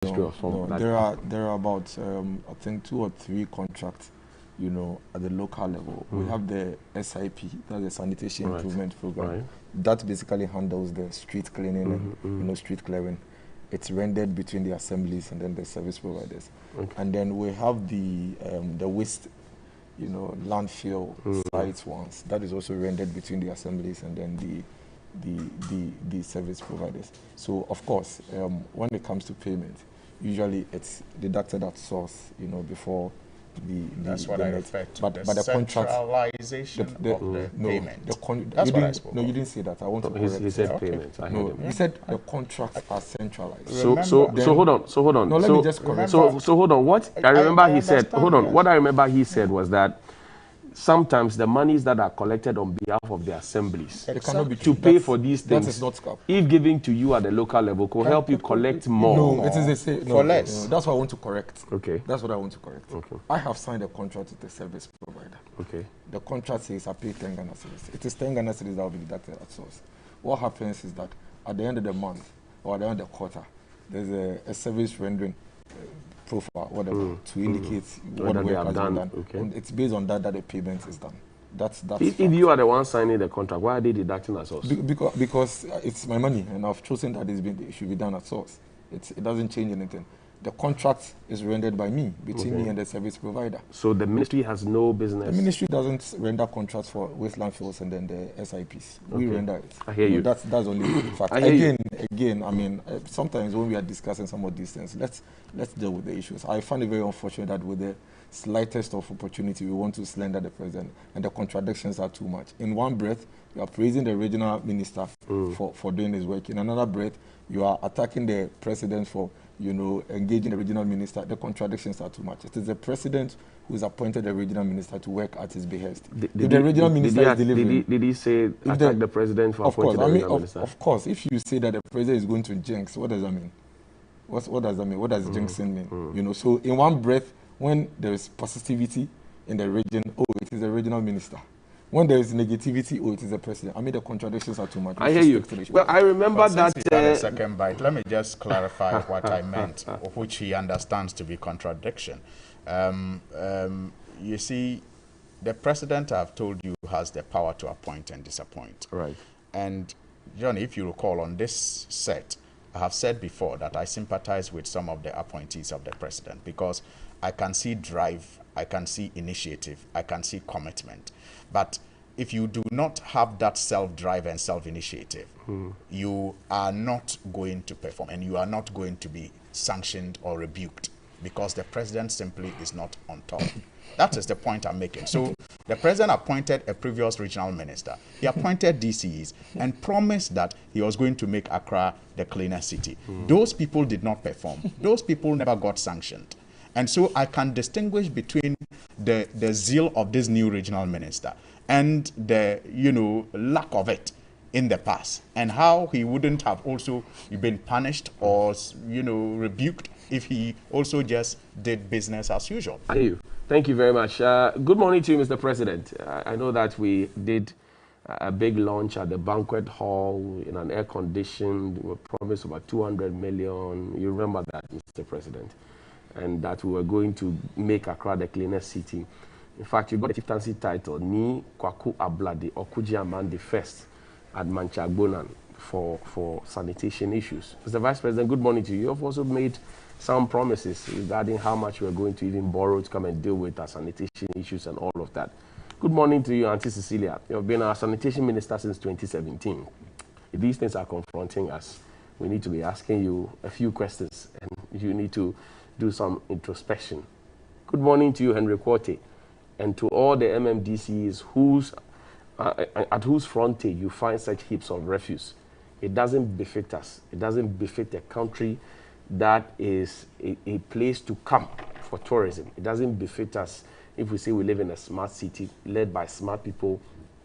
There are about I think 2 or 3 contracts, at the local level. We have the SIP, that's the Sanitation Improvement Program. That basically handles the street cleaning and street clearing. It's rendered between the assemblies and then the service providers. And then we have the waste, landfill sites ones. That is also rendered between the assemblies and then the service providers. So of course, when it comes to payment, usually it's deducted at source, before that's what I referred to. But the centralization of the payment. That's what I spoke. No, you didn't say that. I want to correct. He said payments. No, he said the contracts are centralized. So hold on. No, let me just correct. So hold on. What I remember he said. Hold on. What I remember he said was that sometimes the monies that are collected on behalf of the assemblies to pay for these things, that is not scope. If given to you at the local level, could help you collect more. No, it is the same. No, for less. No, that's what I want to correct. Okay. That's what I want to correct. Okay. I have signed a contract with the service provider. Okay. The contract says I pay 10 Ghana cedis. It is 10 Ghana cedis that will be deducted at source. What happens is that at the end of the month or at the end of the quarter, there's a service rendering profile, whatever, to indicate what work has been done. Okay. And it's based on that the payment is done. That's if you are the one signing the contract, why are they deducting at source? Because it's my money, and I've chosen that it should be done at source. It doesn't change anything. The contract is rendered by me, between me and the service provider. So the ministry has no business? The ministry doesn't render contracts for waste landfills and then the SIPs. We render it. I hear you. That's only the fact. Again, I mean, sometimes when we are discussing some of these things, let's deal with the issues. I find it very unfortunate that with the slightest of opportunity, we want to slander the president, and the contradictions are too much. In one breath, you are praising the regional minister for doing his work. In another breath, you are attacking the president for engaging the regional minister. The contradictions are too much. It is the president who has appointed the regional minister to work at his behest. Did he say attack the president for appointing the regional minister? Of course. If you say that the president is going to jinx, what does that mean? What does that mean? What does jinxing mean? So in one breath, when there is positivity in the region, it is the regional minister. When there is negativity, it is the president. I mean, the contradictions are too much. I hear you. Well, I remember that. A second bite. Let me just clarify what I meant, which he understands to be contradiction. You see, the president, I've told you, has the power to appoint and disappoint. Right. And John, if you recall, on this set, I have said before that I sympathize with some of the appointees of the president because I can see drive, I can see initiative, I can see commitment. But if you do not have that self-drive and self-initiative, you are not going to perform and you are not going to be sanctioned or rebuked because the president simply is not on top. That is the point I'm making. So the president appointed a previous regional minister. He appointed DCEs and promised that he was going to make Accra the cleaner city. Those people did not perform. Those people never got sanctioned. And so I can distinguish between the zeal of this new regional minister and the lack of it in the past, and how he wouldn't have also been punished or rebuked if he also just did business as usual. Thank you very much. Good morning to you, Mr. President. I know that we did a big launch at the banquet hall in an air-conditioned. We were promised about 200 million. You remember that, Mr. President? And that we were going to make Accra the cleanest city. In fact, you got a chieftaincy title, Ni Kwaku Ablade Okuji Amandi First at Manchagbonan for sanitation issues. Mr. Vice President, good morning to you. You have also made some promises regarding how much we are going to even borrow to come and deal with our sanitation issues and all of that. Good morning to you, Auntie Cecilia. You have been our sanitation minister since 2017. If these things are confronting us, we need to be asking you a few questions, and you need to do some introspection. Good morning to you, Henry Quarte, and to all the MMDCs at whose frontage you find such heaps of refuse. It doesn't befit us. It doesn't befit a country that is a place to come for tourism. It doesn't befit us if we say we live in a smart city led by smart people,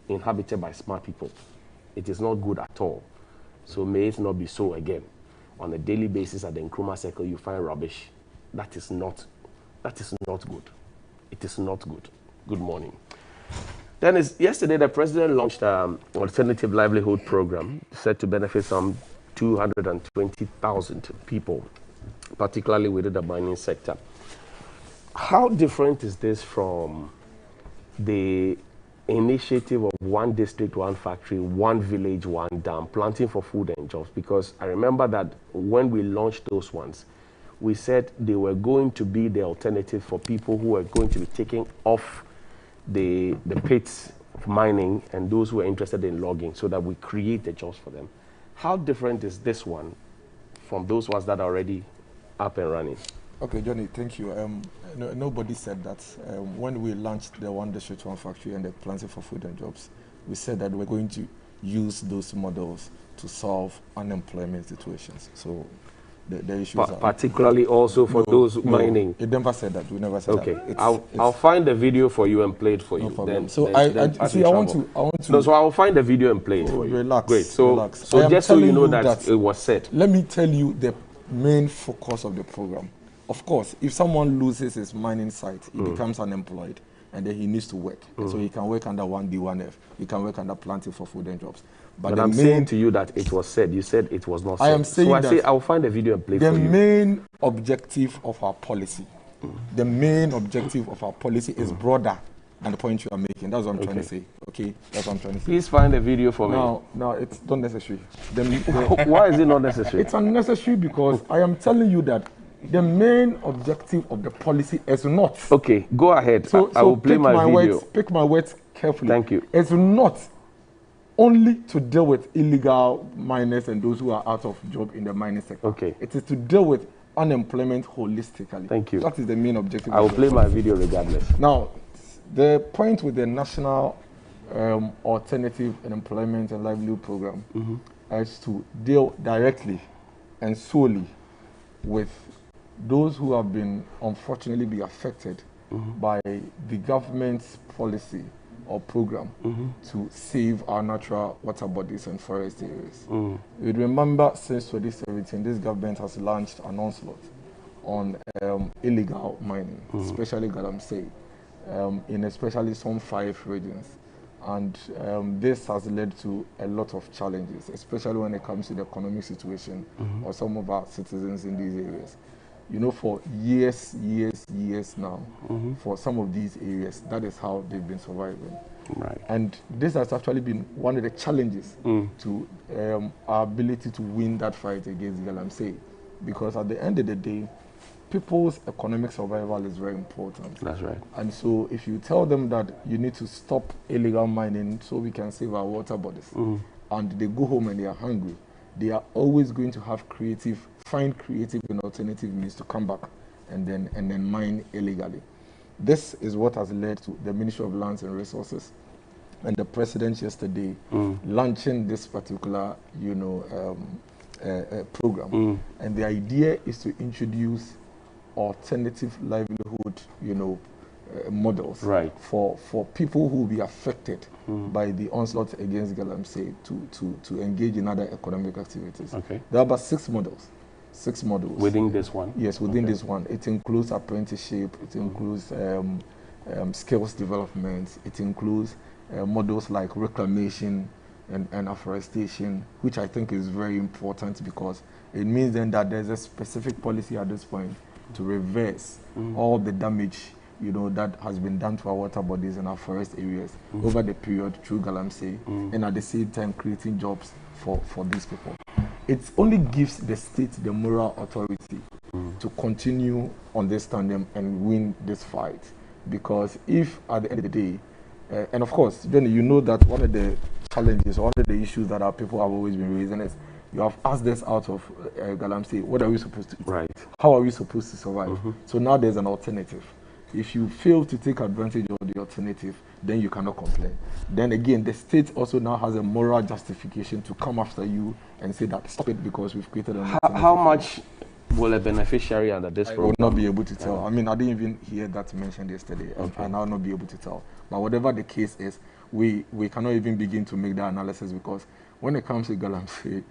inhabited by smart people. It is not good at all. So may it not be so again. On a daily basis at the Nkrumah Circle, you find rubbish. That is not good. It is not good. Good morning. Then yesterday the president launched an alternative livelihood program set to benefit some 220,000 people. particularly within the mining sector. How different is this from the initiative of one district, one factory, one village, one dam, planting for food and jobs? Because I remember that when we launched those ones, we said they were going to be the alternative for people who were going to be taking off the pits of mining and those who are interested in logging, so that we create the jobs for them. How different is this one from those ones that are already up and running? Okay, Johnny, thank you. Nobody said that. When we launched the one district, one factory and the planting for food and jobs, we said that we're going to use those models to solve unemployment situations. So the issues are particularly also for those mining. It never said that. We never said that. Okay, I'll find the video for you and play it for you. Problem. So I want to. No, so I'll find the video and play it for you. Relax. Great. So relax. So just so you know that it was said. Let me tell you the main focus of the program. Of course, if someone loses his mining site, he becomes unemployed, and then he needs to work. So he can work under 1B, 1F. He can work under planting for food and jobs. But I'm saying to you that it was said. You said it was not said. I am saying so I say I'll find the video and play for you. The main objective of our policy, the main objective of our policy is broader than the point you are making. That's what I'm trying to say. Okay, that's what I'm trying to say. Please find the video for me. No, it's not necessary. Why is it not necessary? It's unnecessary because I am telling you that the main objective of the policy is not. Okay, go ahead. So I will play my video. Pick my words carefully. Thank you. It's not only to deal with illegal miners and those who are out of job in the mining sector. Okay. It is to deal with unemployment holistically. Thank you. That is the main objective. I will play my video regardless. Now, the point with the National Alternative Employment and Livelihood Program is to deal directly and solely with those who have been unfortunately be affected by the government's policy or program to save our natural water bodies and forest areas. You remember since 2017, this government has launched an onslaught on illegal mining, especially Galamsey, in especially some 5 regions. And this has led to a lot of challenges, especially when it comes to the economic situation of some of our citizens in these areas. You know, for years now, for some of these areas, that is how they've been surviving. Right. And this has actually been one of the challenges to our ability to win that fight against Galamsey. Because at the end of the day, people's economic survival is very important. That's right. And so if you tell them that you need to stop illegal mining so we can save our water bodies, and they go home and they are hungry, they are always going to have find creative and alternative means to come back and then mine illegally. This is what has led to the Ministry of Lands and Resources and the President yesterday launching this particular, program. And the idea is to introduce alternative livelihood, models for people who will be affected by the onslaught against Galamsey to engage in other economic activities. Okay. There are about 6 models. 6 models. Within this one? Yes, within this one. It includes apprenticeship, it includes skills development, it includes models like reclamation and afforestation, which I think is very important because it means then that there's a specific policy at this point to reverse all the damage that has been done to our water bodies and our forest areas over the period through Galamsey, and at the same time creating jobs for these people. It only gives the state the moral authority to continue on this tandem and win this fight. Because if at the end of the day, and of course, Johnny, you know that one of the challenges, one of the issues that our people have always been raising is, you have asked us out of Galamsey, what are we supposed to do? Right. How are we supposed to survive? So now there's an alternative. If you fail to take advantage of the alternative, then you cannot complain. Then again, the state also now has a moral justification to come after you and say that stop it because we've created an alternative. How much will a beneficiary under this program? I will not be able to tell. I mean, I didn't even hear that mentioned yesterday. Okay. And I'll not be able to tell. But whatever the case is, we cannot even begin to make that analysis because when it comes to Galamsey,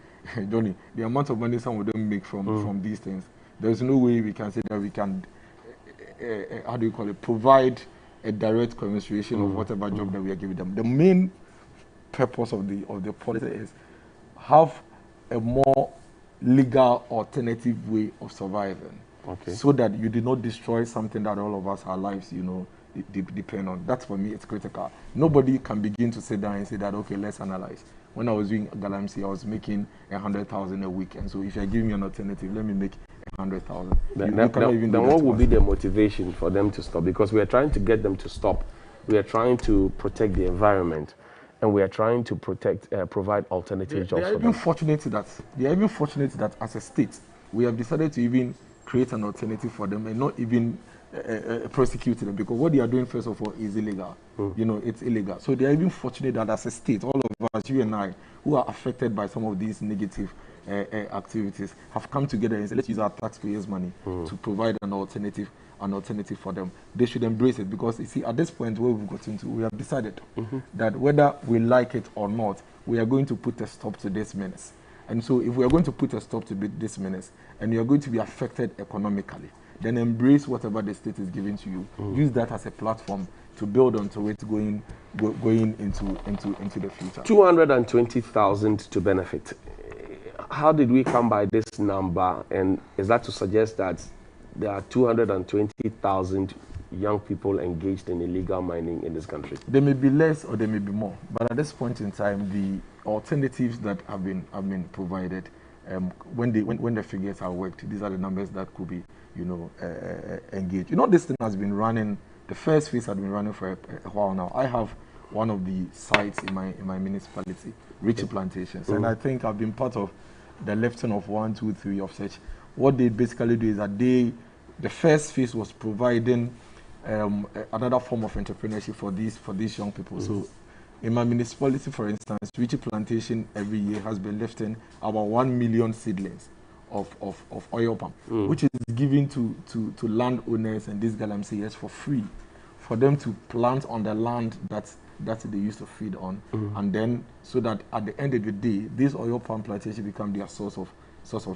Johnny, the amount of money some of them make from these things, there's no way we can say that we can, how do you call it, provide a direct commensuration of whatever job that we are giving them. The main purpose of the policy is have a more legal alternative way of surviving. Okay. So that you did not destroy something that all of us, our lives, you know, depend on. That's for me, it's critical. Nobody can begin to sit down and say that, okay, let's analyze. When I was doing Galamsey, I was making 100,000 a week, and so if you're giving me an alternative, let me make 100,000. Then what would be the motivation for them to stop? Because we are trying to get them to stop. We are trying to protect the environment, and we are trying to provide alternative jobs for them. They are even fortunate that as a state, we have decided to even create an alternative for them and not even prosecute them, because what they are doing, first of all, is illegal. You know, it's illegal. So they are even fortunate that as a state, all of us, you and I, who are affected by some of these negative activities, have come together and said, let's use our taxpayers' money to provide an alternative for them. They should embrace it, because you see, at this point where we've gotten to, we have decided that whether we like it or not, we are going to put a stop to this menace. And so if we are going to put a stop to this menace, and you are going to be affected economically, then embrace whatever the state is giving to you. Use that as a platform to build onto it going into the future. 220,000 to benefit. How did we come by this number? And is that to suggest that there are 220,000 young people engaged in illegal mining in this country? There may be less or there may be more, but at this point in time, the alternatives that have been provided, when the figures are worked, these are the numbers that could be, you know, engaged. You know, this thing has been running. The first phase had been running for a while now. I have one of the sites in my municipality, Richie Plantations, and I think I've been part of the lifting of 1, 2, 3 of such. What they basically do is that the first phase was providing another form of entrepreneurship for these young people. So in my municipality, for instance, Richie Plantation every year has been lifting about 1 million seedlings of oil palm, which is given to landowners and these Galamseyers for free, for them to plant on the land that they used to feed on, and then so that at the end of the day, this oil palm plantation become their source of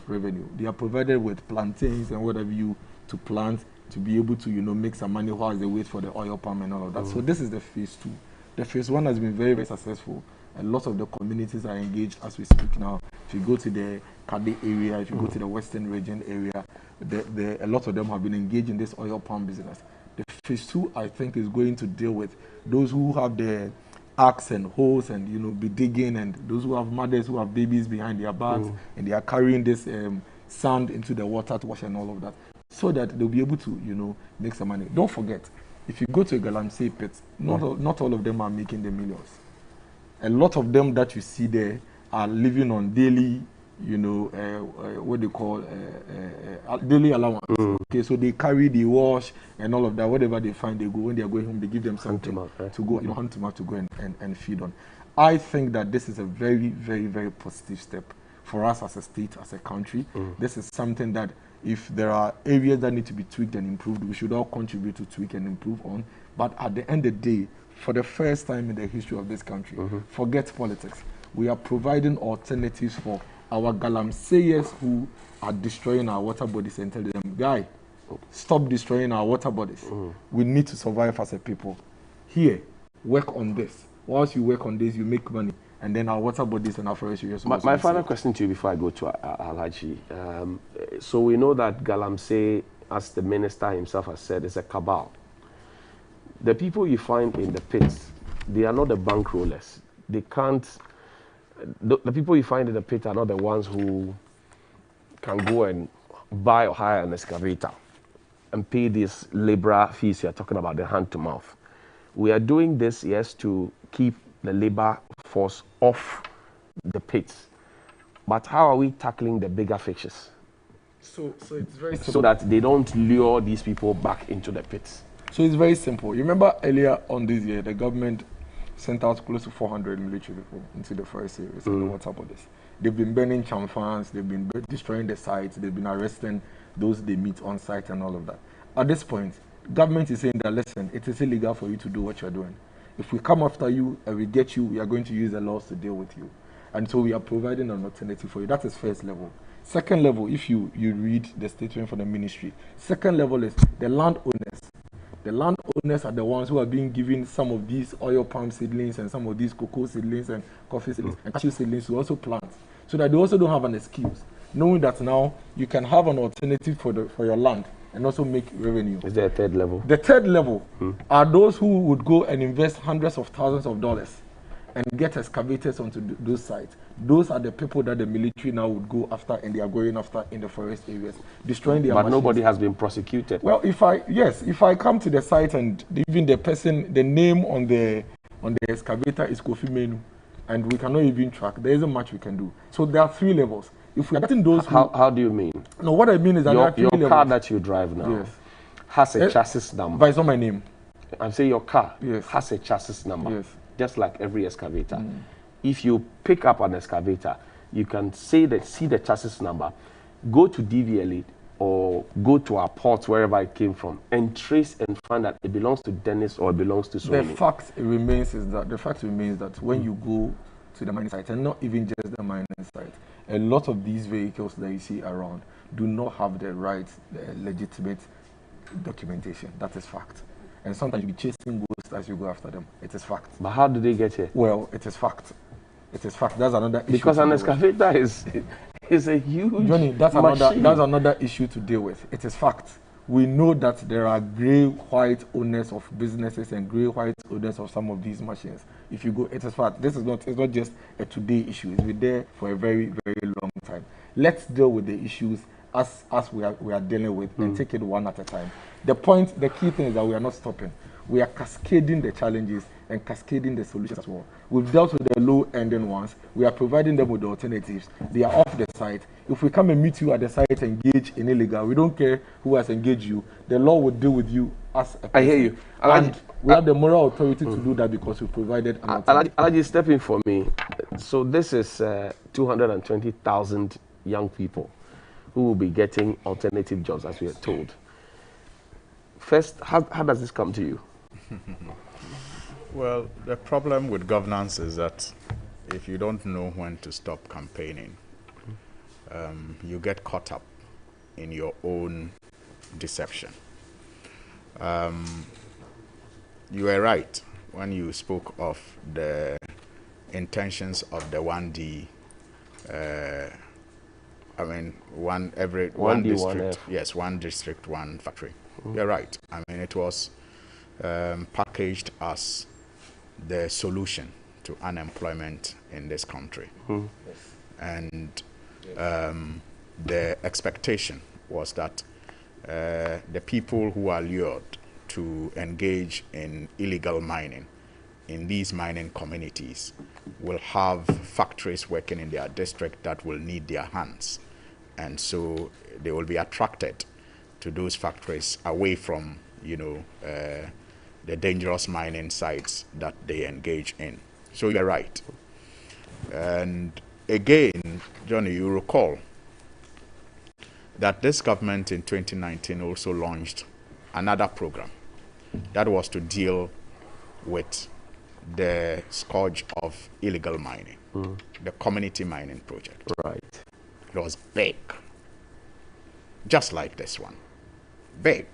revenue. They are provided with plantains and whatever you to plant to be able to, you know, make some money while they wait for the oil palm and all of that. So this is the phase 2. The phase 1 has been very, very successful. A lot of the communities are engaged as we speak now. If you go to the Kade area, if you go to the Western region area, a lot of them have been engaged in this oil palm business. The phase 2, I think, is going to deal with those who have the axe and hoes and, you know, be digging, and those who have mothers who have babies behind their backs and they are carrying this sand into the water to wash and all of that, so that they'll be able to, you know, make some money. Don't forget, if you go to a Galamsey pit, not all of them are making the millions. A lot of them that you see there are living on daily, you know, what they call daily allowance. Okay, so they carry, they wash, and all of that. Whatever they find, they go. When they are going home, they give them something to go, you know, hunt them out to go and feed on. I think that this is a very, very, very positive step for us as a state, as a country. This is something that, if there are areas that need to be tweaked and improved, we should all contribute to tweak and improve on. But at the end of the day, for the first time in the history of this country, forget politics. We are providing alternatives for our Galamseyers who are destroying our water bodies, and tell them, guy, stop destroying our water bodies. We need to survive as a people. Here, work on this. Once you work on this, you make money. And then our water bodies and our forest areas. My final question to you before I go to Alhaji. So we know that Galamsey, as the minister himself has said, is a cabal. The people you find in the pits, they are not the bankrollers. They can't. The people you find in the pit are not the ones who can go and buy or hire an excavator and pay these labor fees you're talking about, the hand to mouth. We are doing this, yes, to keep the labor force off the pits. But how are we tackling the bigger fixtures? So it's very simple. So that they don't lure these people back into the pits. So it's very simple. You remember earlier on this year, the government sent out close to 400 military people into the forest areas and the water bodies. They've been burning chamfans, they've been destroying the sites, they've been arresting those they meet on site and all of that. At this point, government is saying that, listen, it is illegal for you to do what you're doing. If we come after you and we get you, we are going to use the laws to deal with you. And so we are providing an alternative for you. That is first level. Second level, if you read the statement from the ministry, second level is the landowners. The landowners are the ones who are being given some of these oil palm seedlings and some of these cocoa seedlings and coffee seedlings and cashew seedlings to also plant, so that they also don't have an excuse. knowing that now you can have an alternative for your land and also make revenue. Is there a third level? The third level are those who would go and invest hundreds of thousands of dollars and get excavators onto those sites. Those are the people that the military now would go after, and they are going after in the forest areas, destroying their machines. Nobody has been prosecuted. Well, if I come to the site and even the name on the excavator is Kofi Menu, and we cannot even track, there isn't much we can do. So there are 3 levels. If we are getting those, how do you mean? No, what I mean is that your car that you drive now has a chassis number. But it's not my name. I'm saying your car has a chassis number. Yes. Just like every excavator. If you pick up an excavator, you can see the chassis number, go to DVLA or go to our port wherever it came from and trace and find that it belongs to Dennis or it belongs to Sony. The fact remains that when you go to the mining site, and not even just the mining site, a lot of these vehicles that you see around do not have the right, legitimate documentation. That is fact. And sometimes you'll be chasing ghosts as you go after them. It is fact. But how do they get here? Well, it is fact. It is fact. That's another issue. Because an excavator is a huge Johnny, that's machine. That's another issue to deal with. It is fact. We know that there are grey-white owners of businesses and grey-white owners of some of these machines. If you go, it is fact. It's not just a today issue. It's been there for a very, very long time. Let's deal with the issues as we are dealing with and take it one at a time. The key thing is that we are not stopping. We are cascading the challenges and cascading the solutions as well. We've dealt with the low-ending ones. We are providing them with the alternatives. They are off the site. If we come and meet you at the site and engage in illegal, we don't care who has engaged you. The law will deal with you as a person. I hear you. And we have the moral authority to do that because we provided an alternative. Alaji, step in for me. So this is 220,000 young people who will be getting alternative jobs, as we are told. First, how does this come to you? Well, the problem with governance is that if you don't know when to stop campaigning, you get caught up in your own deception. You were right when you spoke of the intentions of the 1D. One district. Yes, one district, one factory. You're right. I mean, it was packaged as the solution to unemployment in this country. And the expectation was that the people who are lured to engage in illegal mining in these mining communities will have factories working in their district that will need their hands. And so they will be attracted to those factories away from, the dangerous mining sites that they engage in. So you're right. And again, Johnny, you recall that this government in 2019 also launched another program that was to deal with the scourge of illegal mining, the community mining project. Right. It was big, just like this one, big.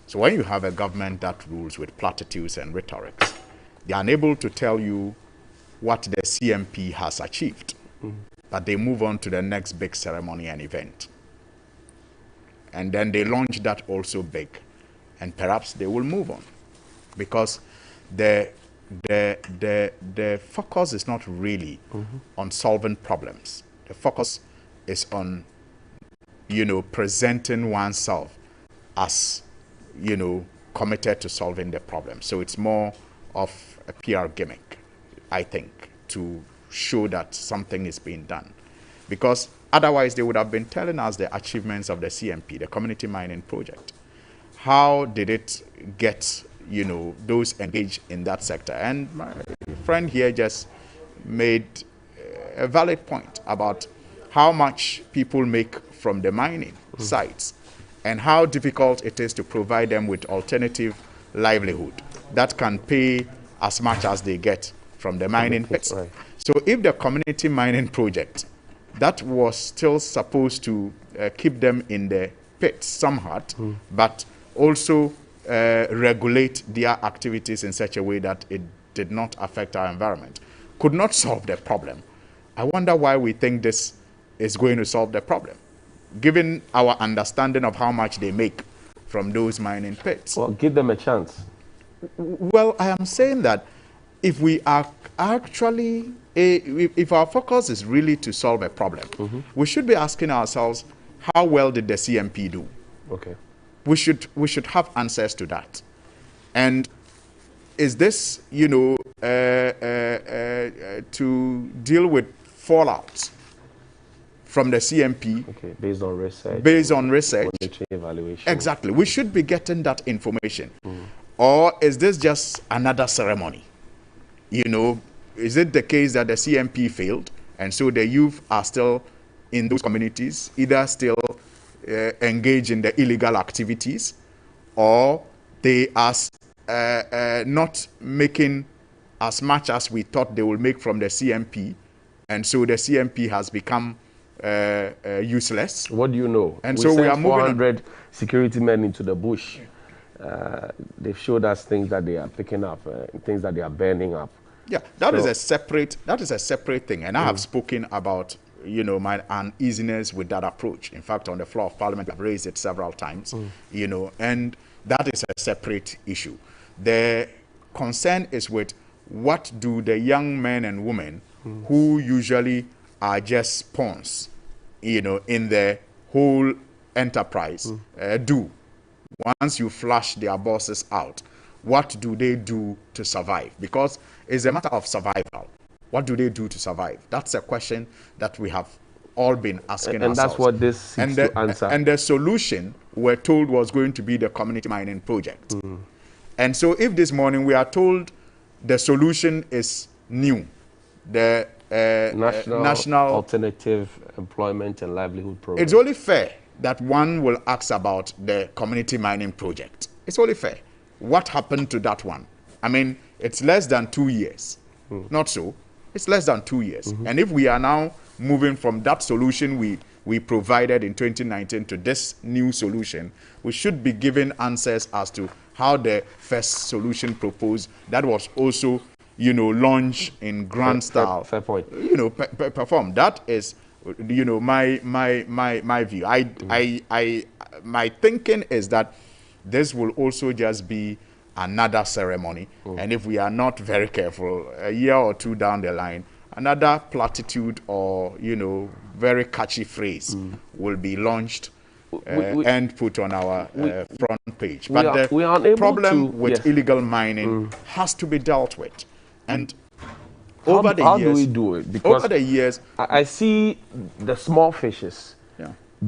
So when you have a government that rules with platitudes and rhetorics, they are unable to tell you what the CMP has achieved, but they move on to the next big ceremony and event. And then they launch that also big, and perhaps they will move on, because the focus is not really on solving problems. The focus is on, presenting oneself as, committed to solving the problem. So it's more of a PR gimmick, I think, to show that something is being done. Because otherwise they would have been telling us the achievements of the CMP, the community mining project. How did it get, those engaged in that sector? And my friend here just made a valid point about how much people make from the mining sites and how difficult it is to provide them with alternative livelihood that can pay as much as they get from the mining pits. Right. So if the community mining project that was still supposed to keep them in the pits somewhat, but also regulate their activities in such a way that it did not affect our environment, could not solve the problem. I wonder why we think this is going to solve the problem, given our understanding of how much they make from those mining pits. Well, give them a chance. Well, I am saying that if we are actually, if our focus is really to solve a problem, we should be asking ourselves, how well did the CMP do? Okay. We should have answers to that. And is this, you know, to deal with fallout from the CMP? Okay, based on research. Based on research. Monetary evaluation. Exactly. We should be getting that information. Or is this just another ceremony? You know, is it the case that the CMP failed, and so the youth are still in those communities, either still engaged in the illegal activities, or they are not making as much as we thought they will make from the CMP, and so the CMP has become useless? What do you know? And so we are moving 400 security men into the bush. They've showed us things that they are picking up, things that they are burning up. Yeah, that is a separate thing, and I have spoken about, you know, my uneasiness with that approach. In fact, on the floor of Parliament, I've raised it several times, you know, and that is a separate issue. The concern is with what do the young men and women who usually are just pawns, you know, in the whole enterprise do. Once you flush their bosses out, what do they do to survive? Because it's a matter of survival. What do they do to survive? That's a question that we have all been asking ourselves. And that's what this seeks to answer. And the solution, we're told, was going to be the community mining project. And so if this morning we are told the solution is new, the National Alternative Employment and Livelihood Program, it's only fair that one will ask about the community mining project. It's only fair. What happened to that one? I mean, it's less than 2 years. Not so. It's less than 2 years. And if we are now moving from that solution we provided in 2019 to this new solution, we should be given answers as to how the first solution proposed, that was also, you know, launched in grand style. Fair point. You know, perform. That is, you know, my view. My thinking is that this will also just be another ceremony, and if we are not very careful, a year or two down the line, another platitude or, you know, very catchy phrase will be launched and put on our front page. But the problem with illegal mining has to be dealt with, and over the years, how do we do it? Because over the years, I see the small fishes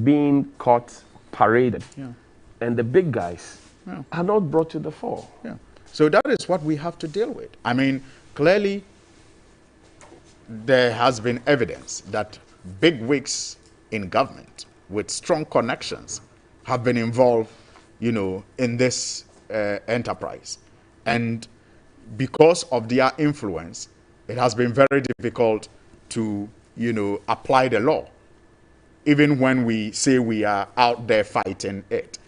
being caught, paraded, and the big guys are not brought to the fore. So that is what we have to deal with. I mean, clearly, there has been evidence that big wigs in government with strong connections have been involved, you know, in this enterprise. And because of their influence, it has been very difficult to, you know, apply the law, even when we say we are out there fighting it.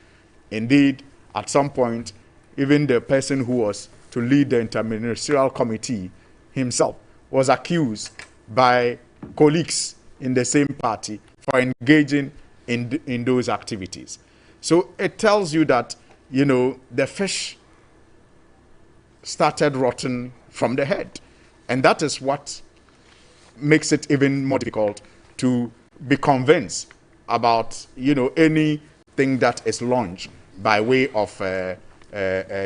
Indeed, at some point, even the person who was to lead the interministerial committee himself was accused by colleagues in the same party for engaging in those activities. So it tells you that, you know, the fish started rotting from the head. And that is what makes it even more difficult to be convinced about, you know, anything that is launched by way of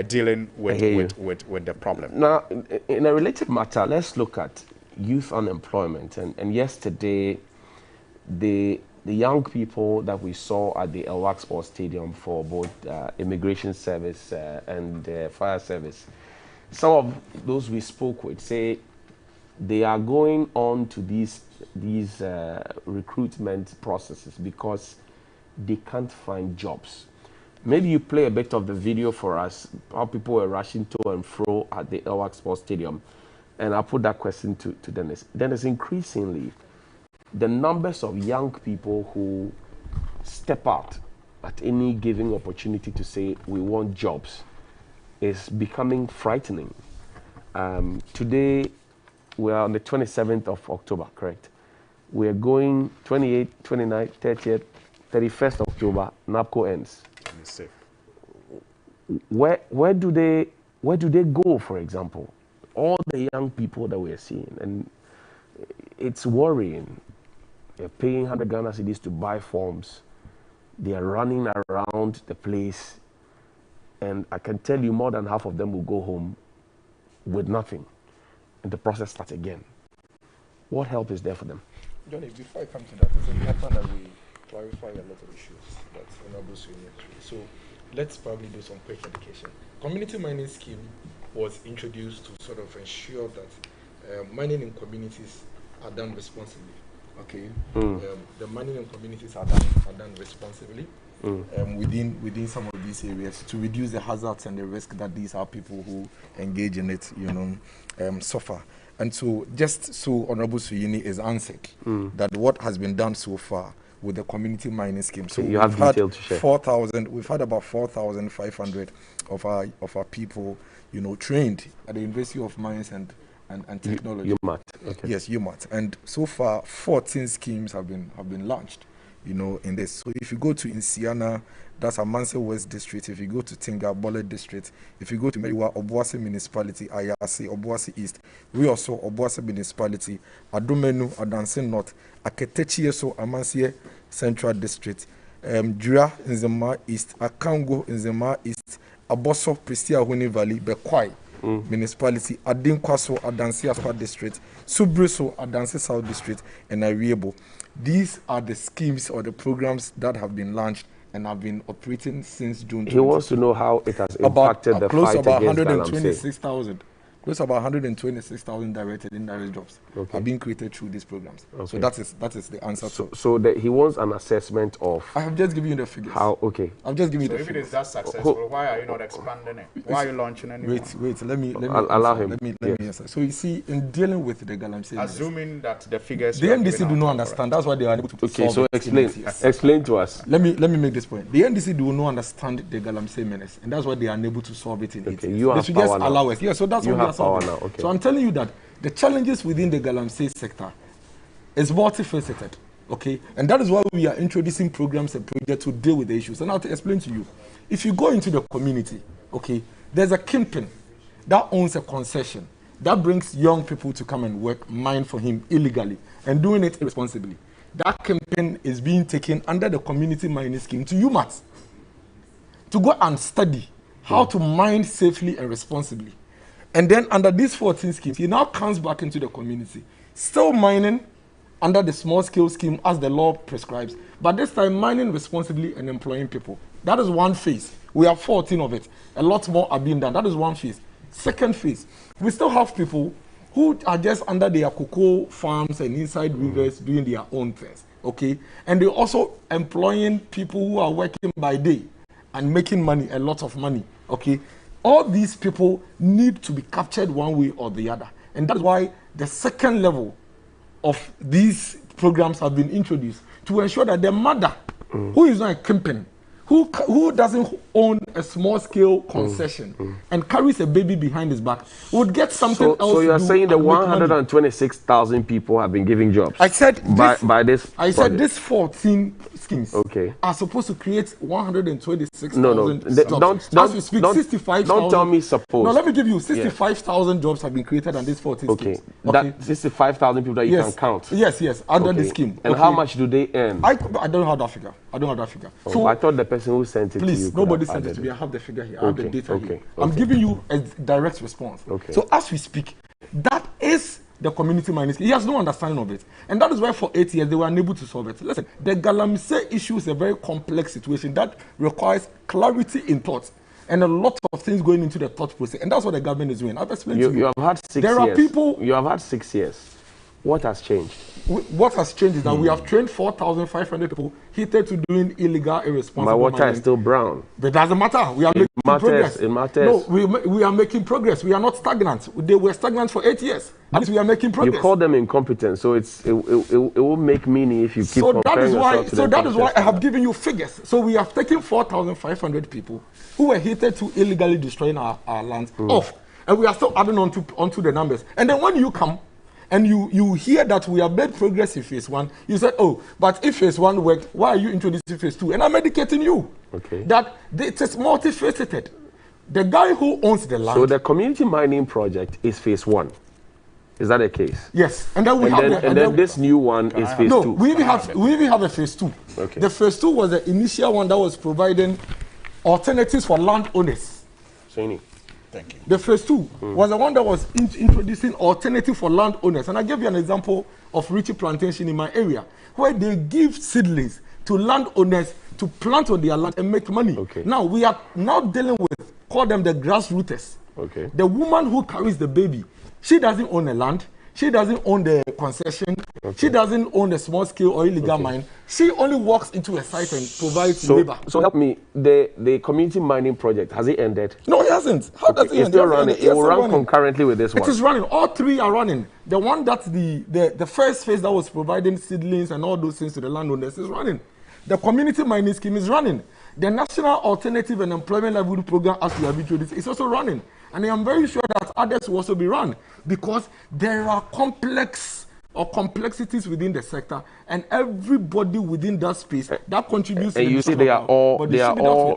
dealing with the problem. Now, in a related matter, let's look at youth unemployment. And yesterday, the young people that we saw at the Elwak Sports Stadium for both immigration service and fire service, some of those we spoke with say they are going on to these recruitment processes because they can't find jobs. Maybe you play a bit of the video for us, how people were rushing to and fro at the Elwak Sports Stadium. And I'll put that question to Dennis. Dennis, increasingly, the numbers of young people who step out at any given opportunity to say, we want jobs, is becoming frightening. Today, we are on the 27th of October, correct? we're going 28th, 29th, 30th, 31st October, NAPCO ends. Where do they go, for example? All the young people that we're seeing, and it's worrying. They're paying 100 Ghana cedis to buy forms. They are running around the place, and I can tell you more than half of them will go home with nothing, and the process starts again. What help is there for them? Johnny, before I come to that, it's important that we clarify a lot of issues that Honorable Sweeney through. So let's probably do some quick education. Community mining scheme was introduced to sort of ensure that mining in communities are done responsibly. Okay, the mining in communities are done responsibly within some of these areas to reduce the hazards and the risk that these are people who engage in it, suffer. And so, just so Honorable Suyini is answered, that what has been done so far with the community mining scheme. So you have detail to share. 4,000. We've had about 4,500 of our people, trained at the University of Mines and Technology. UMAT. Okay. Yes, UMAT. And so far, 14 schemes have been launched, in this. So if you go to Insiana, that's Amanse West District. If you go to Tinga, Bole District. If you go to Meriwa, Obuasi Municipality, Ayase, Obuasi East. We also, Obuasi Municipality, Adomenu, Adanse North, Aketechi Eso, Amansie Central District, Jura, Nzema East, Akango, Nzema East, Aboso, Prestia, Huni Valley, Bekwai Municipality, Adinkwaso, Adanse Aspa District, Subruso, Adanse South District, and Ariebo. These are the schemes or the programs that have been launched and have been operating since June. He wants to know how it has impacted the fight against Galamsey. Close to about 126,000 direct and indirect jobs are being created through these programs. So that is the answer. So he wants an assessment of. I have just given you the figures. How? Okay. I've just given you the figures. So if it is that successful, why are you not expanding it? Why are you launching it? Wait. Let me allow him. Let me answer. So you see, in dealing with the Galamsey, assuming that the figures, the NDC do not understand. That's why they are unable to. Okay. So explain to us. Let me make this point. The NDC do not understand the Galamsey menace, and that's why they are unable to solve it in 8 years. You have power now. Allow us. Yeah. So that's what we are solving. Okay. So I'm telling you that the challenges within the Galamsey sector is multifaceted, okay? And that is why we are introducing programs and projects to deal with the issues. And I'll explain to you. If you go into the community, okay, there's a kingpin that owns a concession that brings young people to come and mine for him illegally and doing it irresponsibly. That kingpin is being taken under the community mining scheme to UMAT to go and study how to mine safely and responsibly. And then under these 14 schemes, he now comes back into the community, still mining under the small-scale scheme as the law prescribes, but this time mining responsibly and employing people. That is one phase. We have 14 of it. A lot more are being done. That is one phase. Second phase, we still have people who are just under their cocoa farms and inside rivers doing their own things, okay? And they're also employing people who are working by day and making money, a lot of money, okay? All these people need to be captured one way or the other. And that's why the second level of these programs have been introduced to ensure that the mother, who is not a kingpin, who doesn't own a small-scale concession and carries a baby behind his back, would get something else. So you are saying that 126,000 people have been giving jobs? I said by this. I said these 14 schemes are supposed to create 126,000 jobs. As we speak, 65,000. Don't tell me suppose. No, let me give you 65,000 jobs have been created on these 14 schemes. Okay, that 65,000 people that you can count. Yes, under this scheme. And how much do they earn? I don't have that figure. So I thought the person who sent it to you. Please, nobody sent it to me. I have the figure here. I have the data here. I'm Okay. giving you a direct response. So as we speak, that is the community mining scheme. He has no understanding of it. And that is why for 8 years they were unable to solve it. Listen, the Galamsey issue is a very complex situation that requires clarity in thought and a lot of things going into the thought process. And that's what the government is doing. I've explained to you. You have had 6 years. There are people. You have had 6 years. What has changed? What has changed is that we have trained 4,500 people heated to doing illegal, irresponsible My water mining. is still brown. But it doesn't matter. We are making progress. It matters. No, we are making progress. We are not stagnant. They were stagnant for 8 years. At least we are making progress. You call them incompetent, so it will make meaning if you keep comparing yourself to them. So that is why I have given you figures. So we have taken 4,500 people who were heated to illegally destroying our lands off. And we are still adding onto the numbers. And then when you come, and you hear that we have made progress in phase 1, you said, oh, but if phase 1 worked, why are you introducing phase 2? And I'm educating you that it is multifaceted. The guy who owns the land. So the community mining project is phase 1. Is that the case? Yes. And then then this new one is phase 2. No, we even have a phase 2. Okay. The phase 2 was the initial one that was providing alternatives for landowners. Thank you. The phase 2 was the one that was introducing alternative for landowners. And I gave you an example of Richie Plantation in my area, where they give seedlings to landowners to plant on their land and make money. Okay. Now, we are now dealing with, call them the grassrooters. Okay. The woman who carries the baby, she doesn't own the land. She doesn't own the concession. Okay. She doesn't own the small scale or illegal mine. She only walks into a site and provides labor. So help me, the community mining project, has it ended? No, it hasn't. How does it end? It's still running. It will run concurrently with this one. It is running. All 3 are running. The one that the first phase that was providing seedlings and all those things to the landowners is running. The community mining scheme is running. The National Alternative and Employment Livelihood Program, as we have introduced, is also running. And I am very sure that others will also be run, because there are complexities within the sector, and everybody within that space that contributes. And you see, they are all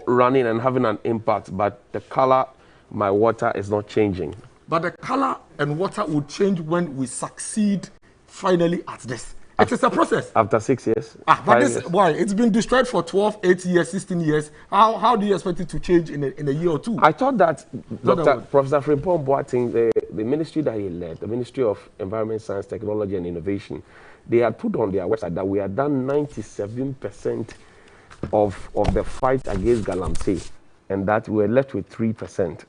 running and having an impact, but the color, my water, is not changing. But the color and water will change when we succeed finally at this. It is a process. After 6 years? But this, why? It's been destroyed for 12, 8 years, 16 years. How do you expect it to change in a year or 2? I thought that Professor Frimpong Boateng, the ministry that he led, the Ministry of Environment, Science, Technology and Innovation, they had put on their website that we had done 97% of the fight against Galamsey, and that we were left with 3%.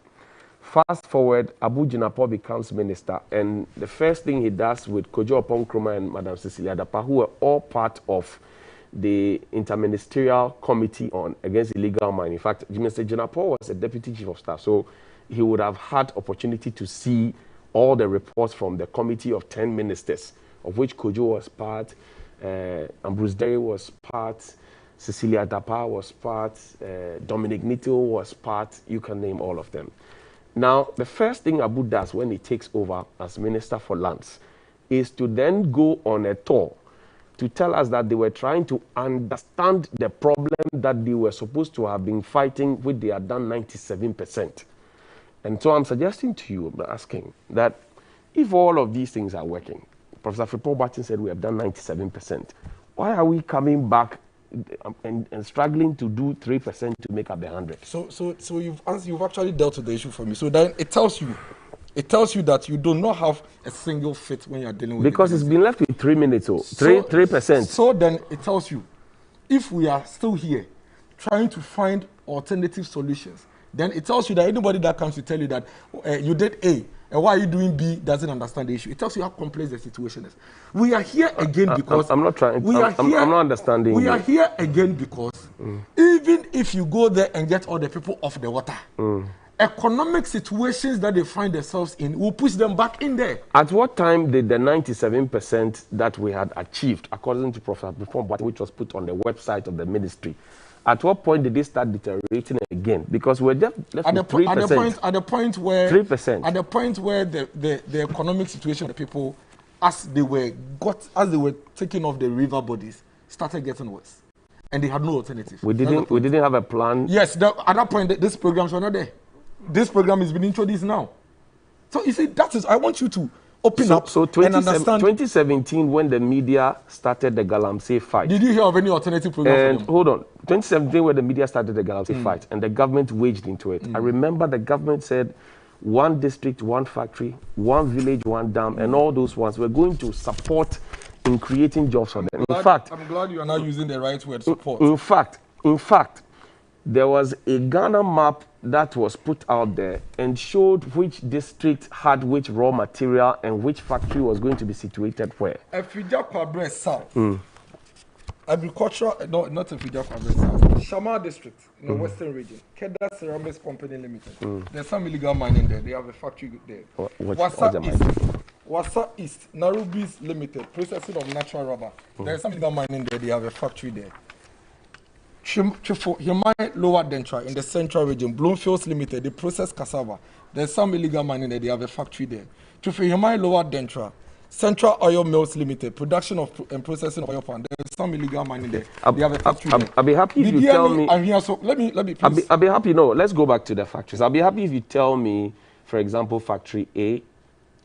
Fast forward, Abu Jinapor becomes minister, and the first thing he does with Kojo Oppong Nkrumah and Madam Cecilia Dapa, who were all part of the interministerial committee on against illegal mining. In fact, Mr. Jinapor was a deputy chief of staff, so he would have had opportunity to see all the reports from the committee of 10 ministers, of which Kojo was part, Ambrose Derry was part, Cecilia Dapa was part, Dominic Nito was part, you can name all of them. Now, the first thing Abu does when he takes over as Minister for Lands is to then go on a tour to tell us that they were trying to understand the problem that they were supposed to have been fighting, which they had done 97%. And so I'm suggesting to you, I'm asking, that if all of these things are working, Professor Frimpong Boateng said we have done 97%, why are we coming back and struggling to do 3% to make up the 100? So you've actually dealt with the issue for me. So then it tells you that you do not have a single fit when you're dealing with it. Because it's been left with 3 minutes, or 3%. So then it tells you, if we are still here trying to find alternative solutions, then it tells you that anybody that comes to tell you that you did A, and why are you doing B doesn't understand the issue. It tells you how complex the situation is. We are here again because... I'm not trying... I'm not understanding. We are here again because even if you go there and get all the people off the water, economic situations that they find themselves in will push them back in there. At what time did the 97% that we had achieved, according to Professor Frimpong Boateng, which was put on the website of the ministry, at what point did they start deteriorating again? Because we're just left with 3%. At the point where 3%. At the point where the economic situation of the people, as they were taking off the river bodies, started getting worse, and they had no alternative. We didn't have a plan. Yes, at that point, these programs were not there. This program is being introduced now. So you see, that is, I want you to open up and understand. 2017, when the media started the Galamsey fight. Did you hear of any alternative program for them? Hold on. 2017, when the media started the Galamsey fight, and the government waged into it. I remember the government said, 1 district, 1 factory, 1 village, 1 dam, and all those ones were going to support in creating jobs for them. I'm glad you are now using the right word, support. In fact, there was a Ghana map that was put out there and showed which district had which raw material and which factory was going to be situated where. Efija Kwabre South. Agricultural, no, not Efija Kwabre South. Shama district in the western region. Keda Ceramics Company Limited. There's some illegal mining there. They have a factory there. Wasa East, Narubis Limited, processing of natural rubber. There's some illegal mining there. They have a factory there. Himai Lower Dentra in the central region, Bloomfields Limited, they process cassava. There's some illegal mining there, they have a factory there. Himai Lower Dentra, Central Oil Mills Limited, production of and processing of oil palm. There's some illegal money there. They have a factory there. I'll be happy if you tell me. I'm here, so let me please. I'll be happy. No, let's go back to the factories. I'll be happy if you tell me, for example, factory A,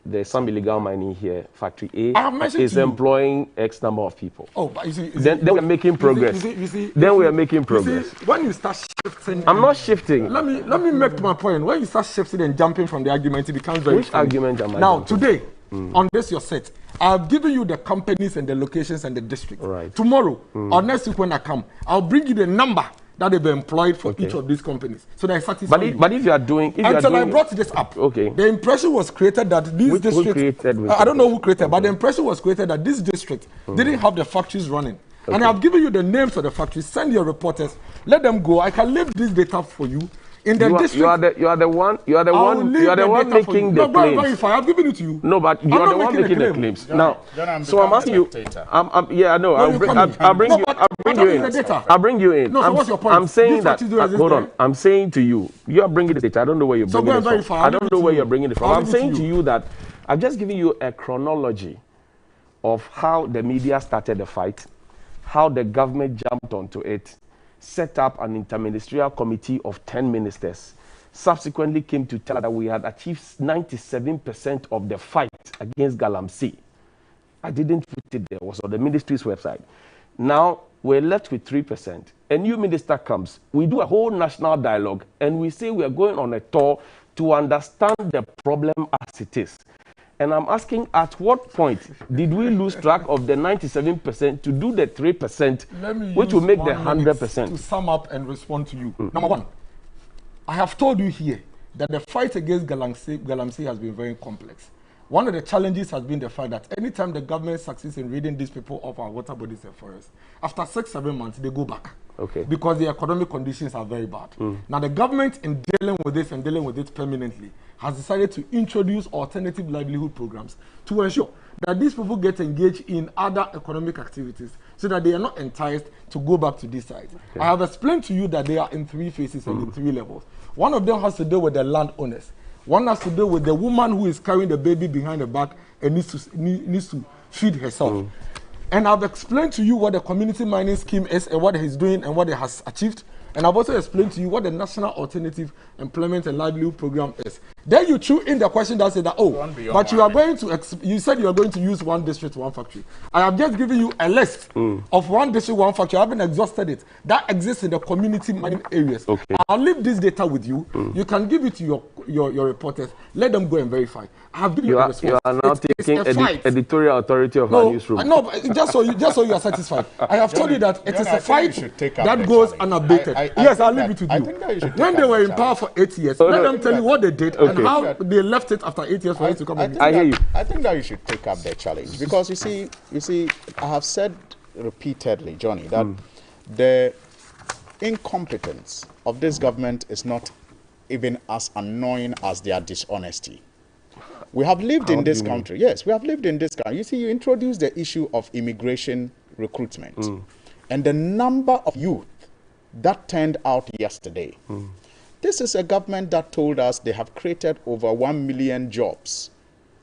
there's some illegal mining here. Factory A is employing X number of people. Oh, but you see, then we're making progress. Then we are making progress. When you start shifting, I'm not shifting. Let me make my point. When you start shifting and jumping from the argument, it becomes very. Which argument am I? Now today, on this your set, I've given you the companies and the locations and the districts. Right. Tomorrow or next week when I come, I'll bring you the number that they've been employed for each of these companies. So they're satisfied. But if you are doing... Until I brought this up, the impression was created that these districts... I don't know who created, but the impression was created that this district didn't have the factories running. And I've given you the names of the factories. Send your reporters. Let them go. I can leave this data for you. In the district, you are the one making the claims. I've given it to you. No, but you are the one making the claims. Now, so I'm asking you. I'll bring you in. No, so what's your point? I'm saying that. Hold on. I'm saying to you. You are bringing the data. I don't know where you're bringing it from. I don't know where you're bringing it from. I'm saying to you that I've just given you a chronology of how the media started the fight, how the government jumped onto it, set up an interministerial committee of 10 ministers, subsequently came to tell us that we had achieved 97% of the fight against Galamsey. I didn't put it there, it was on the ministry's website. Now, we're left with 3%. A new minister comes, we do a whole national dialogue, and we say we are going on a tour to understand the problem as it is. And I'm asking, at what point did we lose track of the 97% to do the 3%, which will make the 100%? To sum up and respond to you. Number one, I have told you here that the fight against Galamsey has been very complex. One of the challenges has been the fact that anytime the government succeeds in ridding these people of our water bodies and forests, after 6-7 months, they go back. Okay. Because the economic conditions are very bad. Now, the government, in dealing with this and dealing with it permanently, has decided to introduce alternative livelihood programs to ensure that these people get engaged in other economic activities so that they are not enticed to go back to this side. Okay. I have explained to you that they are in 3 phases and in 3 levels. One of them has to do with the landowners. One has to do with the woman who is carrying the baby behind the back and needs to feed herself. And I've explained to you what the community mining scheme is and what he's doing and what it has achieved. And I've also explained to you what the National Alternative Employment and Livelihood Program is. Then you threw in the question that said that, but you are going to, you said you are going to use 1 district, 1 factory. I have just given you a list of 1 district, 1 factory. I haven't exhausted it. That exists in the community mining areas. Okay. I'll leave this data with you. You can give it to your reporters. Let them go and verify. I have given you a response. You are now taking editorial authority of our newsroom. No, but just so you are satisfied. I have told you that it is a fight that goes unabated. Yes, I'll leave it with you. When they were in power for 8 years, let them tell you what they did and how they left it after 8 years for it to come. I hear you. I think that you should take up the challenge because you see, I have said repeatedly, Johnny, that the incompetence of this government is not even as annoying as their dishonesty. We have lived in this country. Yes, we have lived in this country. You see, you introduced the issue of immigration recruitment and the number of youth that turned out yesterday. This is a government that told us they have created over 1 million jobs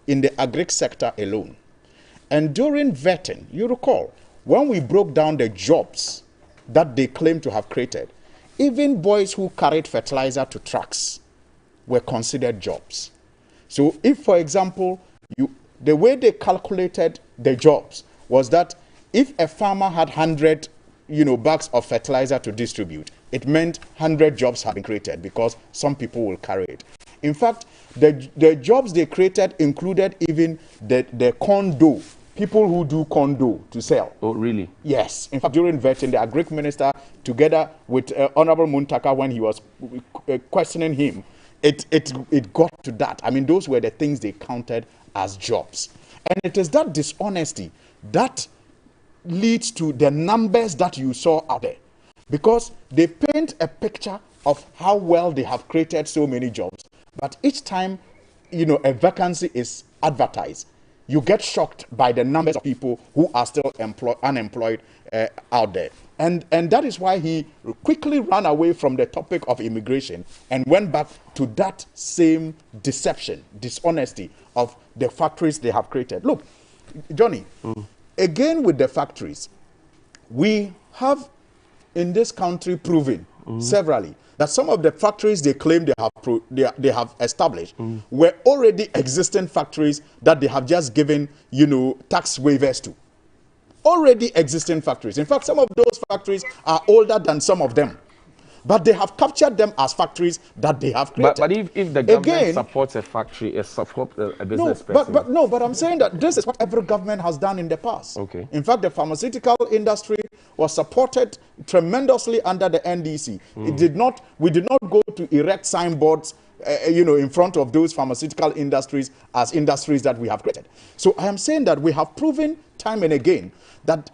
in the agri sector alone. And during vetting, you recall, when we broke down the jobs that they claim to have created, even boys who carried fertilizer to trucks were considered jobs. So if, for example, the way they calculated the jobs was that if a farmer had 100 bags of fertilizer to distribute, it meant 100 jobs have been created because some people will carry it. In fact, the jobs they created included even the corn dough, people who do corn dough to sell. Oh, really? Yes. In fact, during vetting, the agri minister, together with Honorable Muntaka, when he was questioning him, it got to that. I mean, those were the things they counted as jobs. And it is that dishonesty that leads to the numbers that you saw out there. Because they paint a picture of how well they have created so many jobs. But each time, a vacancy is advertised, you get shocked by the numbers of people who are still unemployed out there. And that is why he quickly ran away from the topic of immigration and went back to that same deception, dishonesty of the factories they have created. Look, Johnny, again with the factories, we have in this country proven severally that some of the factories they claim they have established were already existing factories that they have just given, tax waivers to. Already existing factories. In fact, some of those factories are older than some of them. But they have captured them as factories that they have created. But if the government supports a factory, supports a business person... But I'm saying that this is what every government has done in the past. Okay. In fact, the pharmaceutical industry was supported tremendously under the NDC. We did not go to erect signboards in front of those pharmaceutical industries as industries that we have created. So I am saying that we have proven time and again that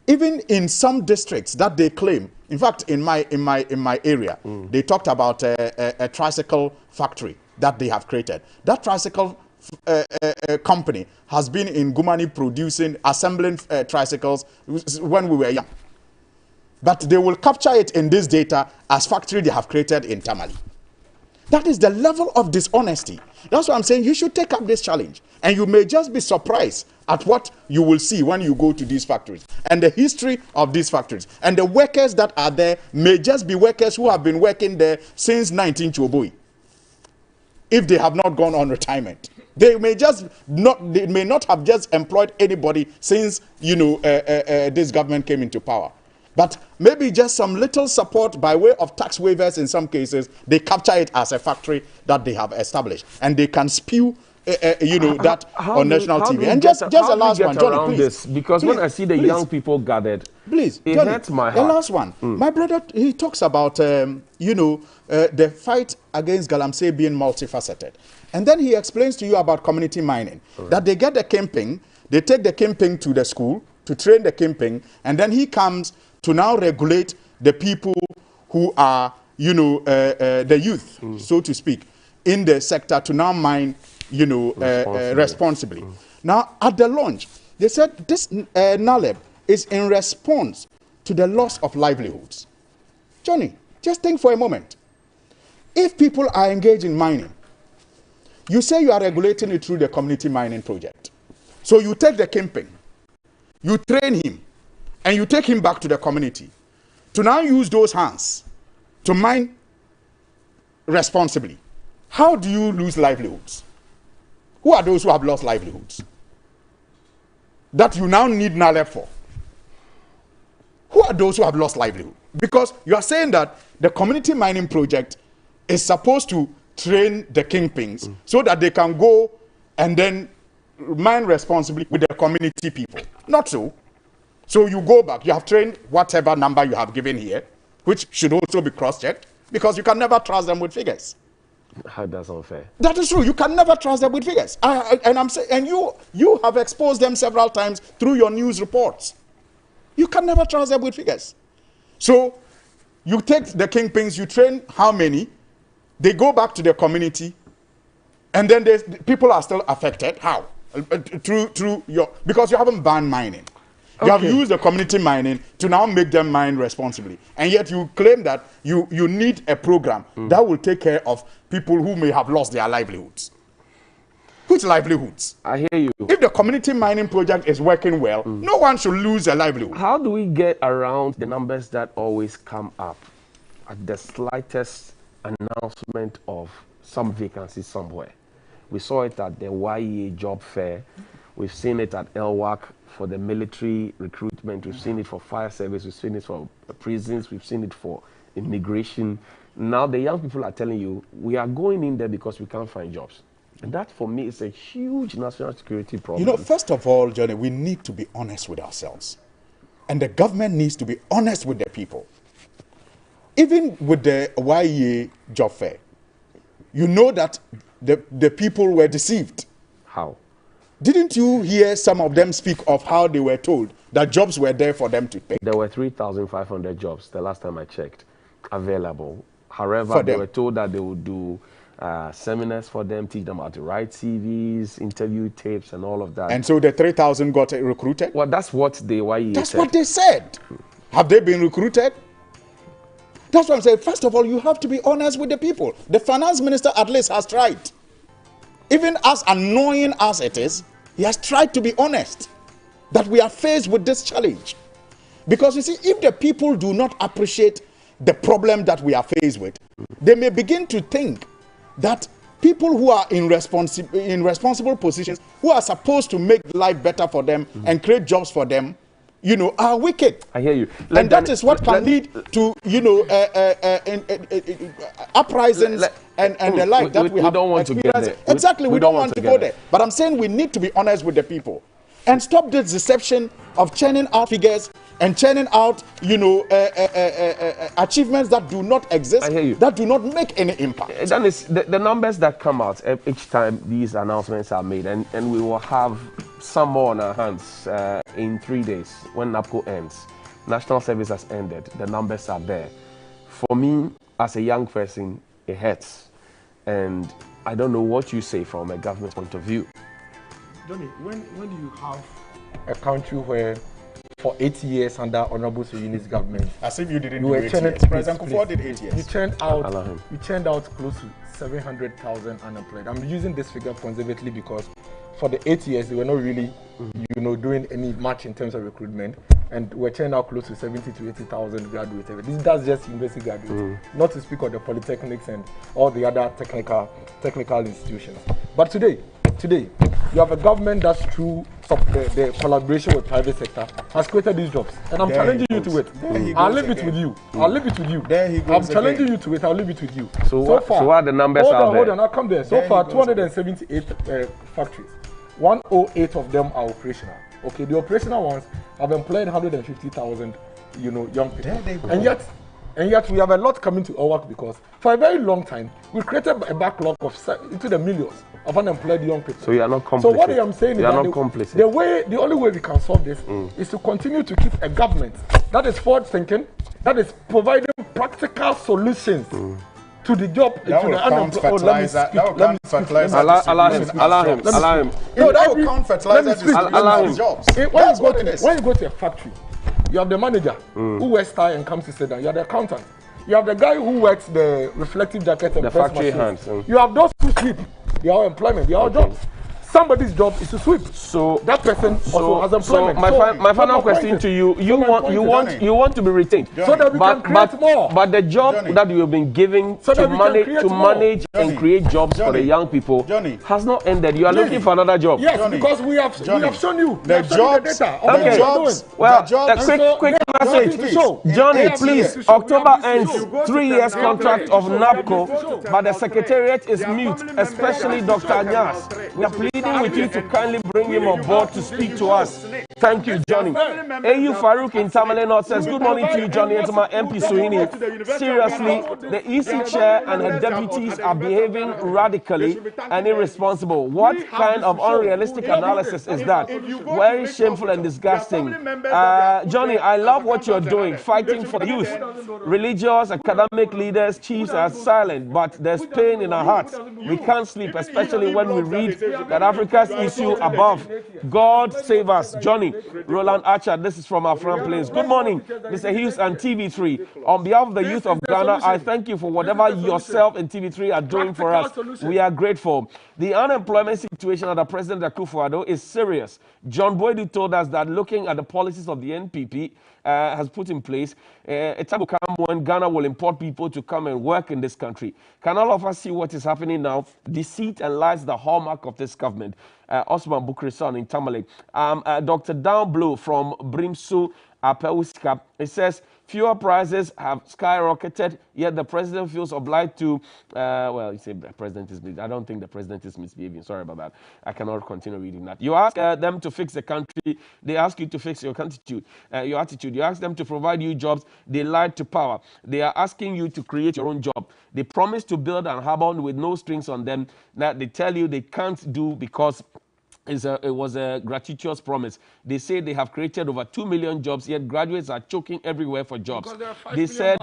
even in some districts that they claim, in fact, in my area, they talked about a tricycle factory that they have created. That tricycle company has been in Gumani assembling tricycles when we were young. But they will capture it in this data as factory they have created in Tamale. That is the level of dishonesty. That's why I'm saying you should take up this challenge. And you may just be surprised at what you will see when you go to these factories. And the history of these factories. And the workers that are there may just be workers who have been working there since 19Choboi. If they have not gone on retirement. They may not have just employed anybody since, this government came into power. But maybe just some little support by way of tax waivers in some cases, they capture it as a factory that they have established. And they can spew, that on national TV. And just the last one, Johnny, please. Because when I see the young people gathered, please, it Johnny, hurts my heart. The last one. My brother, he talks about, the fight against Galamsey being multifaceted. And then he explains to you about community mining. Right. That they get the camping, they take the camping to the school to train the camping, and then he comes to now regulate the people who are, the youth, so to speak, in the sector to now mine, responsibly. Now, at the launch, they said this NALEB is in response to the loss of livelihoods. Johnny, just think for a moment. If people are engaged in mining, you say you are regulating it through the community mining project. So you take the camping, you train him, and you take him back to the community to now use those hands to mine responsibly. How do you lose livelihoods? Who are those who have lost livelihoods that you now need NALEB for? Who are those who have lost livelihood? Because you are saying that the community mining project is supposed to train the kingpins so that they can go and then mine responsibly with the community people. Not so. So you go back, you have trained whatever number you have given here, which should also be cross-checked, because you can never trust them with figures. That's unfair. That is true. You can never trust them with figures. And you have exposed them several times through your news reports. You can never trust them with figures. So you take the kingpins, you train how many, they go back to the community, and then people are still affected. How? Because you haven't banned mining. You have used the community mining to now make them mine responsibly. And yet you claim that you need a program that will take care of people who may have lost their livelihoods. Which livelihoods? I hear you. If the community mining project is working well, no one should lose their livelihood. How do we get around the numbers that always come up at the slightest announcement of some vacancy somewhere? We saw it at the YEA job fair. We've seen it at LWAC for the military recruitment. We've seen it for fire service. We've seen it for prisons. We've seen it for immigration. Now the young people are telling you, we are going in there because we can't find jobs. And that, for me, is a huge national security problem. First of all, Johnny, we need to be honest with ourselves. And the government needs to be honest with the people. Even with the YEA job fair, you know that the people were deceived. How? Didn't you hear some of them speak of how they were told that jobs were there for them to pick? There were 3,500 jobs the last time I checked available. However, they were told that they would do seminars for them, teach them how to write CVs, interview tapes, and all of that. And so the 3,000 got recruited? Well, that's what the YEA That's said. what they said. Have they been recruited? That's what I'm saying. First of all, you have to be honest with the people. The finance minister at least has tried. Even as annoying as it is, He has tried to be honest that we are faced with this challenge. Because you see, if the people do not appreciate the problem that we are faced with, they may begin to think that people who are in responsible positions, who are supposed to make life better for them and create jobs for them, you know, are wicked. I hear you. And that is what can lead to, you know, uprisings and the like that we have don't want experienced. to get there. Exactly, we don't want to go there. But I'm saying we need to be honest with the people and stop this deception of churning out figures and churning out, you know, achievements that do not exist, I hear you. that do not make any impact. That is the numbers that come out each time these announcements are made, and we will have some more on our hands in 3 days when NAPCO ends. National service has ended. The numbers are there. For me, as a young person, it hurts. And I don't know what you say from a government point of view. Johnny, when do you have a country where for 8 years under Honorable Soyini's government, as if you didn't you do were 8 churning, years. President Kufuor did 8 years. You churned out close to 700,000 unemployed. I'm using this figure conservatively because for the 8 years they were not really, you know, doing any much in terms of recruitment, and we're churning out close to 70 to 80,000 graduates. That's just university graduates, not to speak of the polytechnics and all the other technical institutions. But today, you have a government that's through the collaboration with private sector has created these jobs, and I'm challenging you to it. I'll leave it with you. I'll leave it with you. I'm challenging you to it. I'll leave it with you. So what are the numbers out there? Hold on, I'll come there. So far, 278 factories. 108 of them are operational. Okay, the operational ones have employed 150,000, you know, young people. And yet we have a lot coming to our work because for a very long time we created a backlog of into the millions of unemployed young people. So you are not complicit. So what I am saying is that the only way we can solve this is to continue to keep a government that is forward thinking, that is providing practical solutions to the job, that to will the count fertilizer. That will count fertilizer. Allow him. No, that will count fertilizer to jobs. When you go to a factory, you have the manager who wears tie and comes to sit down. You have the accountant. You have the guy who works the reflective jacket and the press factory machines. hands. You have those who sweep. They are employment. They are jobs. Somebody's job is to sweep. So that person also has employment. So my final question to you: you want to be retained, so that we can create more. But the job that you have been given to manage and create jobs for the young people has not ended. You are looking for another job. Yes, because we have shown you the jobs. A quick message, Johnny. Please, October ends. 3 years contract of NAPCO, but the secretariat is mute, especially Dr. Anyas. We are pleading with you to kindly bring him on board to speak to us. Thank you, Johnny. AU Farouk in Tamale North says, good morning to you, Johnny, and to my MP Suhini. Seriously, the EC chair and her deputies are behaving radically and irresponsible. What kind of unrealistic analysis is that? Very shameful and disgusting. Johnny, I love what you're doing, fighting for the youth. Religious, academic leaders, chiefs are silent, but there's pain in our hearts. We can't sleep, especially when we read that Africa's issue above. God save us. Johnny, Roland Archer, this is from our front place. Good morning, Mr. Hughes and TV3. On behalf of the youth of Ghana, I thank you for whatever yourself and TV3 are doing for us. We are grateful. The unemployment situation under President Akufo-Addo is serious. John Boydu told us that looking at the policies of the NPP has put in place, a time will come when Ghana will import people to come and work in this country. Can all of us see what is happening now? Deceit and lies, the hallmark of this government. Osman Bukrisan in Tamale. Dr. Downblow from Brimsu Apeuska. It says, fuel prices have skyrocketed, yet the president feels obliged to, well, you say the president is, I don't think the president is misbehaving. Sorry about that. I cannot continue reading that. You ask them to fix the country. They ask you to fix your attitude. You ask them to provide you jobs. They lied to power. They are asking you to create your own job. They promise to build an harbor with no strings on them that they tell you they can't do because it was a gratuitous promise. They say they have created over 2 million jobs, yet graduates are choking everywhere for jobs. They said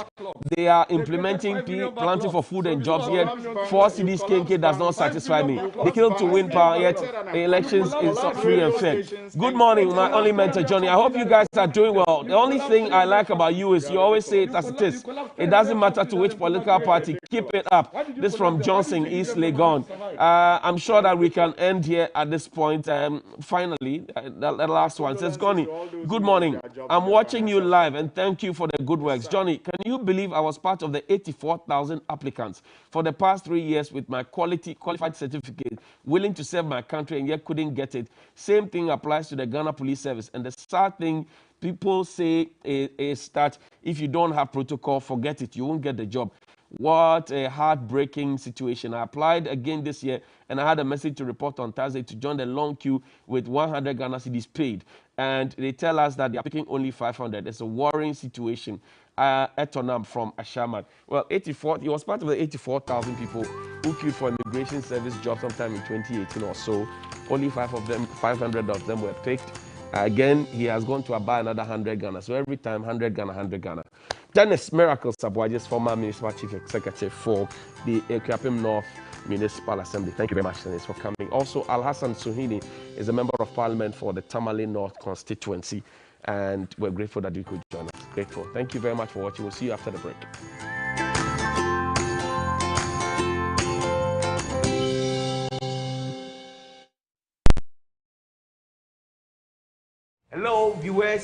they are implementing planting for food and jobs, yet 4 cedis KK does not satisfy me. They kill to win power, yet elections is not free and fair. Good morning, my only mentor, Johnny. I hope you guys are doing well. The only thing I like about you is you always say it as it is. It doesn't matter to which political party Keep it up. This from Johnson, East Legon. I'm sure that we can end here at this point. Finally, the last one says, Johnny, good morning. I'm watching you live and thank you for the good works. Johnny, can you believe I was part of the 84,000 applicants for the past 3 years with my qualified certificate, willing to serve my country and yet couldn't get it? Same thing applies to the Ghana Police Service. And the sad thing people say is that if you don't have protocol, forget it. You won't get the job. What a heartbreaking situation. I applied again this year and I had a message to report on Thursday to join the long queue with 100 Ghana cedis paid. And they tell us that they are picking only 500. It's a worrying situation. Etonam from Ashaman. Well, he was part of the 84,000 people who queued for immigration service job sometime in 2018 or so. Only 500 of them were picked. Again, he has gone to buy another 100 Ghana. So every time, 100 Ghana, 100 Ghana. Dennis Miracle Sabwajes, former municipal chief executive for the Equiapim North Municipal Assembly. Thank you very much, Dennis, for coming. Also, Al Hassan Suhini is a member of parliament for the Tamale North constituency. And we're grateful that you could join us. Grateful. Thank you very much for watching. We'll see you after the break. Hello, viewers.